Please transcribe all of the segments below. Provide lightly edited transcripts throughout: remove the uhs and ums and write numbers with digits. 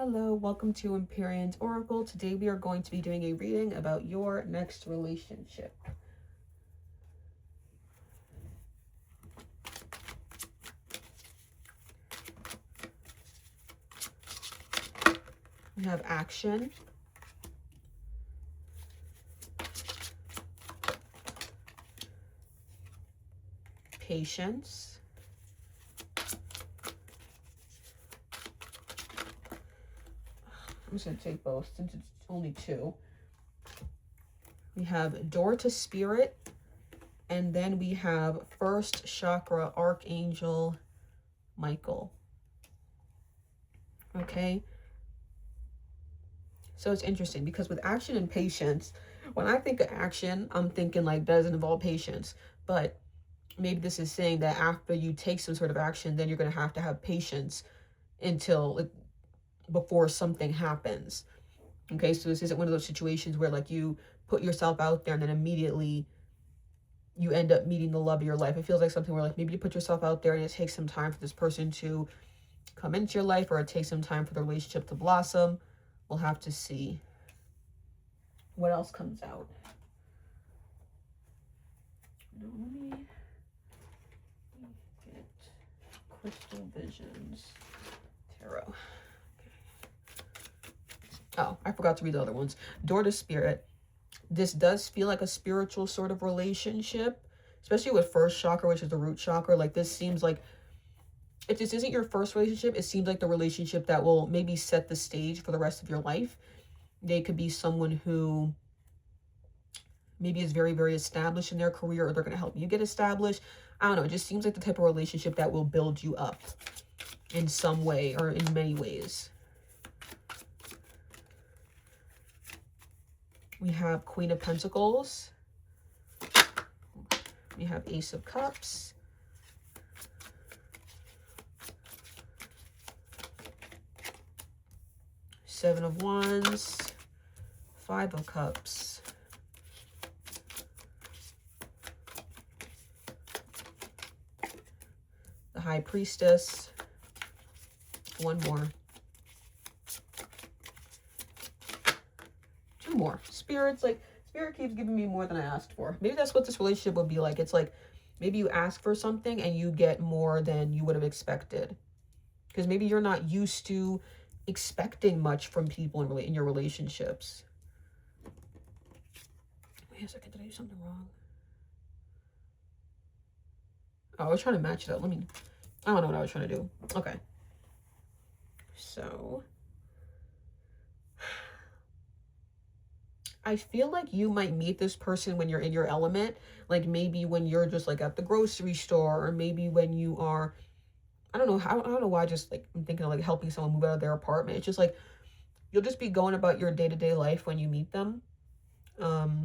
Hello, welcome to Empyrean's Oracle. Today we are going to be doing a reading about your next relationship. We have action, patience, I'm just going to take both since it's only two. We have door to spirit, and then we have first chakra archangel Michael. Okay, so it's interesting because with action and patience, when I think of action, I'm thinking like doesn't involve patience, but maybe this is saying that after you take some sort of action, then you're going to have patience until before something happens. Okay, so this isn't one of those situations where like you put yourself out there and then immediately you end up meeting the love of your life. It feels like something where like maybe you put yourself out there and it takes some time for this person to come into your life, or it takes some time for the relationship to blossom. We'll have to see what else comes out. Now, let me get Crystal Visions Tarot. Oh, I forgot to read the other ones. Door to spirit. This does feel like a spiritual sort of relationship, especially with first chakra, which is the root chakra. Like this seems like, if this isn't your first relationship, it seems like the relationship that will maybe set the stage for the rest of your life. They could be someone who maybe is very, very established in their career, or they're going to help you get established. I don't know. It just seems like the type of relationship that will build you up in some way or in many ways. We have Queen of Pentacles. We have Ace of Cups. Seven of Wands. Five of Cups. The High Priestess. One more. More spirits. Like spirit keeps giving me more than I asked for. Maybe that's what this relationship would be like. It's like maybe you ask for something and you get more than you would have expected, because maybe you're not used to expecting much from people in your relationships. Wait a second, did I do something wrong? Oh, I was trying to match it up. I don't know what I was trying to do. Okay, so I feel like you might meet this person when you're in your element. Like maybe when you're just like at the grocery store, or maybe when you are, I don't know why, just like I'm thinking of like helping someone move out of their apartment. It's just like you'll just be going about your day-to-day life when you meet them. But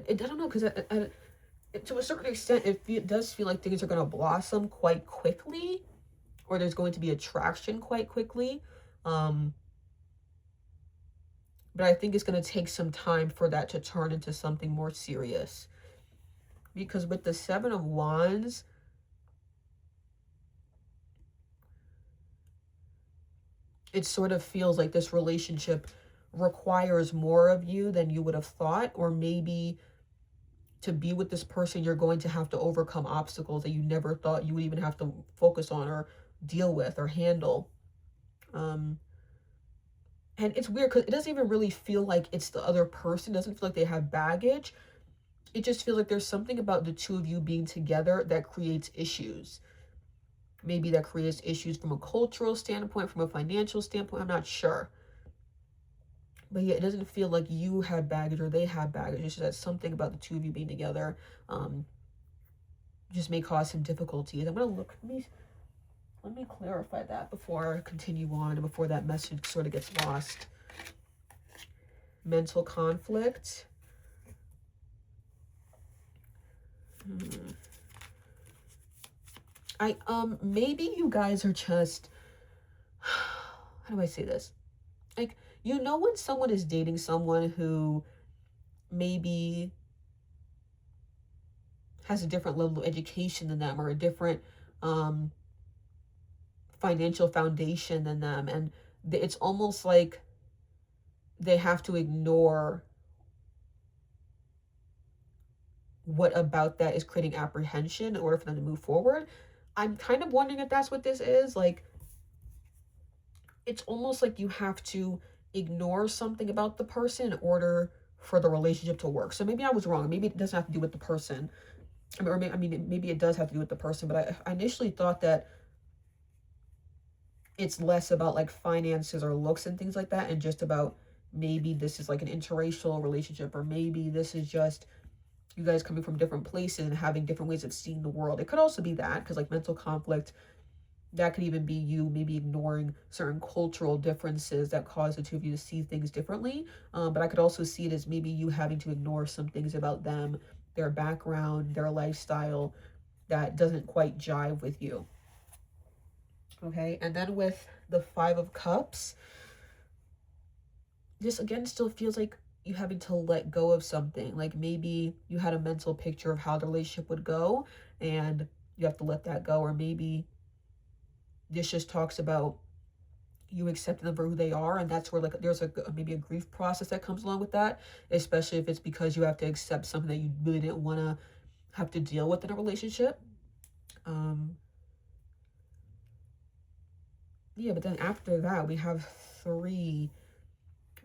I don't know, because to a certain extent it does feel like things are going to blossom quite quickly, or there's going to be attraction quite quickly. But I think it's going to take some time for that to turn into something more serious. Because with the Seven of Wands, it sort of feels like this relationship requires more of you than you would have thought. Or maybe to be with this person, you're going to have to overcome obstacles that you never thought you would even have to focus on or deal with or handle. And it's weird because it doesn't even really feel like it's the other person. It doesn't feel like they have baggage. It just feels like there's something about the two of you being together that creates issues. Maybe that creates issues from a cultural standpoint, from a financial standpoint. I'm not sure. But yeah, it doesn't feel like you have baggage or they have baggage. It's just that something about the two of you being together just may cause some difficulties. I'm going to look. Let me clarify that before I continue on and before that message sort of gets lost. Mental conflict. Maybe you guys are just, how do I say this? Like, you know when someone is dating someone who maybe has a different level of education than them, or a different financial foundation than them, and it's almost like they have to ignore what about that is creating apprehension in order for them to move forward. I'm kind of wondering if that's what this is. Like, it's almost like you have to ignore something about the person in order for the relationship to work. So maybe I was wrong. Maybe it doesn't have to do with the person. Maybe it does have to do with the person, but I initially thought that it's less about like finances or looks and things like that, and just about maybe this is like an interracial relationship, or maybe this is just you guys coming from different places and having different ways of seeing the world. It could also be that, because like mental conflict, that could even be you maybe ignoring certain cultural differences that cause the two of you to see things differently. But I could also see it as maybe you having to ignore some things about them, their background, their lifestyle, that doesn't quite jive with you. Okay, and then with the Five of Cups, this again still feels like you having to let go of something. Like maybe you had a mental picture of how the relationship would go and you have to let that go. Or maybe this just talks about you accepting them for who they are, and that's where like there's maybe a grief process that comes along with that, especially if it's because you have to accept something that you really didn't want to have to deal with in a relationship. Yeah, but then after that we have 3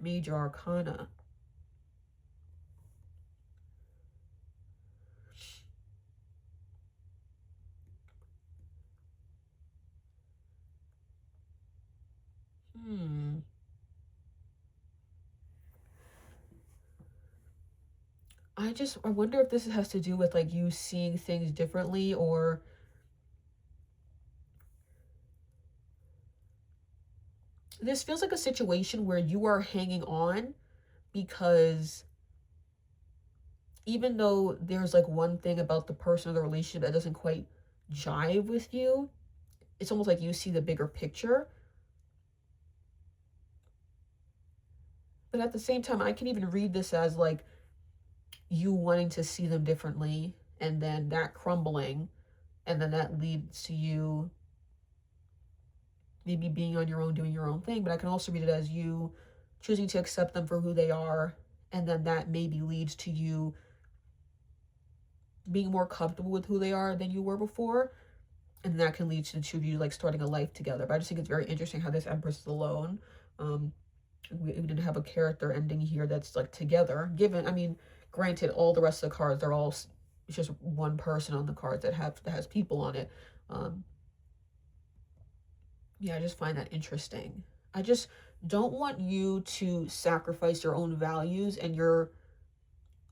major arcana. I wonder if this has to do with like you seeing things differently, or this feels like a situation where you are hanging on because even though there's like one thing about the person or the relationship that doesn't quite jive with you, it's almost like you see the bigger picture. But at the same time, I can even read this as like you wanting to see them differently, and then that crumbling, and then that leads to you maybe being on your own, doing your own thing. But I can also read it as you choosing to accept them for who they are, and then that maybe leads to you being more comfortable with who they are than you were before, and that can lead to the two of you like starting a life together. But I just think it's very interesting how this Empress is alone. We didn't have a character ending here that's like together, given, granted, all the rest of the cards, they're all, it's just one person on the cards that has people on it. Yeah, I just find that interesting. I just don't want you to sacrifice your own values and your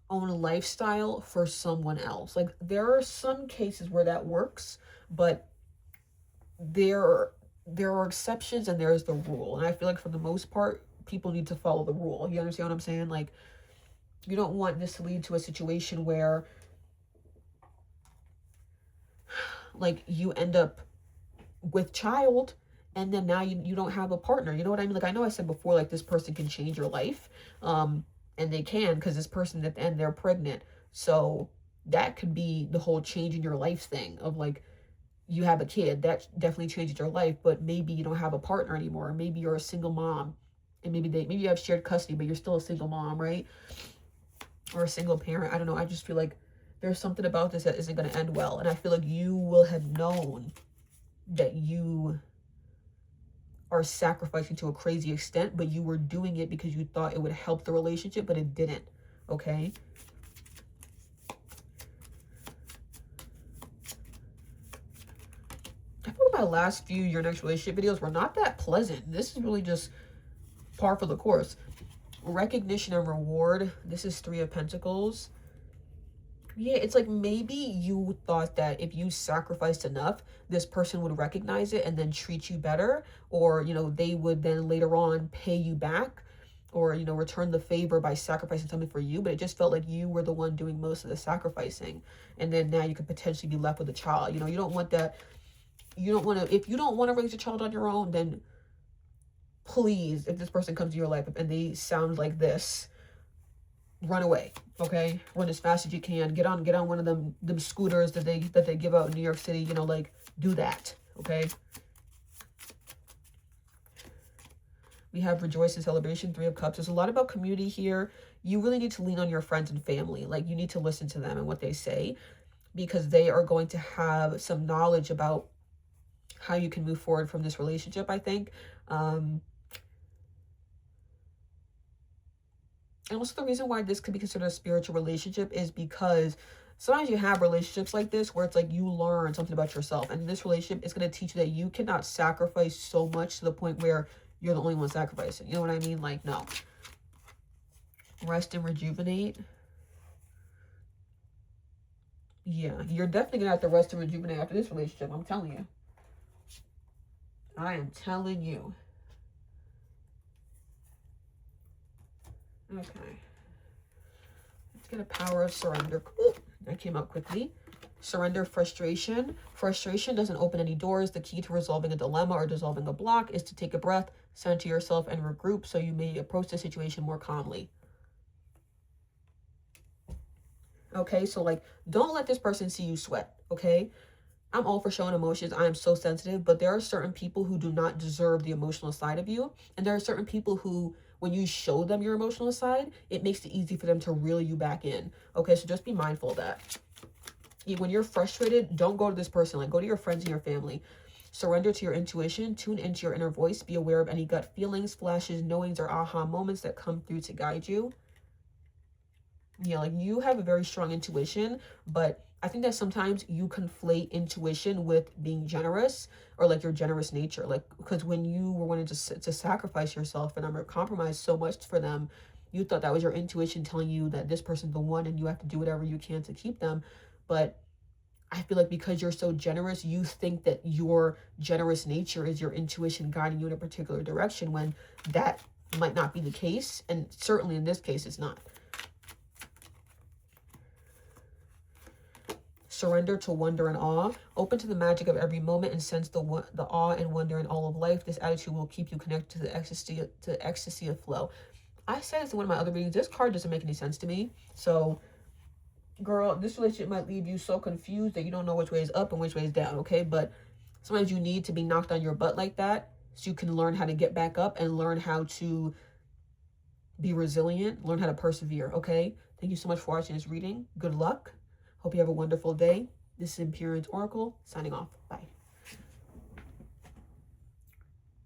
own lifestyle for someone else. Like, there are some cases where that works, but there are exceptions and there's the rule. And I feel like for the most part, people need to follow the rule. You understand what I'm saying? Like, you don't want this to lead to a situation where like you end up with child and then now you don't have a partner. You know what I mean? Like, I know I said before, like, this person can change your life, and they can, because this person at the end, they're pregnant. So that could be the whole change in your life thing of like, you have a kid, that definitely changes your life, but maybe you don't have a partner anymore. Maybe you're a single mom, and maybe you have shared custody, but you're still a single mom, right? Or a single parent. I don't know. I just feel like there's something about this that isn't going to end well. And I feel like you will have known that you are sacrificing to a crazy extent, but you were doing it because you thought it would help the relationship, but it didn't. Okay? I feel like my last few Your Next Relationship videos were not that pleasant. This is really just par for the course. Recognition and reward. This is 3 of Pentacles. Yeah, it's like maybe you thought that if you sacrificed enough, this person would recognize it and then treat you better, or they would then later on pay you back, or return the favor by sacrificing something for you. But it just felt like you were the one doing most of the sacrificing, and then now you could potentially be left with a child. You don't want that. You don't want to. If you don't want to raise a child on your own, then please, if this person comes to your life and they sound like this, run away. Okay, run as fast as you can. Get on one of them scooters that they give out in New York City. Like, do that. Okay. We have rejoice and celebration, 3 of Cups. There's a lot about community here. You really need to lean on your friends and family. Like, you need to listen to them and what they say, because they are going to have some knowledge about how you can move forward from this relationship, I think. And also the reason why this could be considered a spiritual relationship is because sometimes you have relationships like this where it's like you learn something about yourself. And this relationship is going to teach you that you cannot sacrifice so much to the point where you're the only one sacrificing. You know what I mean? Like, no. Rest and rejuvenate. Yeah, you're definitely going to have to rest and rejuvenate after this relationship. I'm telling you. I am telling you. Okay. Let's get a power of surrender. Ooh, that came out quickly. Surrender, frustration. Frustration doesn't open any doors. The key to resolving a dilemma or dissolving a block is to take a breath, center yourself, and regroup so you may approach the situation more calmly. Okay, so like, don't let this person see you sweat, okay? I'm all for showing emotions. I am so sensitive, but there are certain people who do not deserve the emotional side of you. And there are certain people who, when you show them your emotional side, it makes it easy for them to reel you back in. Okay, so just be mindful of that. When you're frustrated, don't go to this person. Like, go to your friends and your family. Surrender to your intuition. Tune into your inner voice. Be aware of any gut feelings, flashes, knowings, or aha moments that come through to guide you. Yeah, like, you have a very strong intuition, but I think that sometimes you conflate intuition with being generous, or like your generous nature. Like, because when you were wanting to sacrifice yourself and compromise so much for them, you thought that was your intuition telling you that this person's the one and you have to do whatever you can to keep them. But I feel like because you're so generous, you think that your generous nature is your intuition guiding you in a particular direction, when that might not be the case. And certainly in this case, it's not. Surrender to wonder and awe. Open to the magic of every moment and sense the awe and wonder in all of life. This attitude will keep you connected to the ecstasy of flow. I said this in one of my other readings. This card doesn't make any sense to me. So, girl, this relationship might leave you so confused that you don't know which way is up and which way is down, okay? But sometimes you need to be knocked on your butt like that so you can learn how to get back up and learn how to be resilient, learn how to persevere, okay? Thank you so much for watching this reading. Good luck. Hope you have a wonderful day. This is Imperial Oracle, signing off. Bye.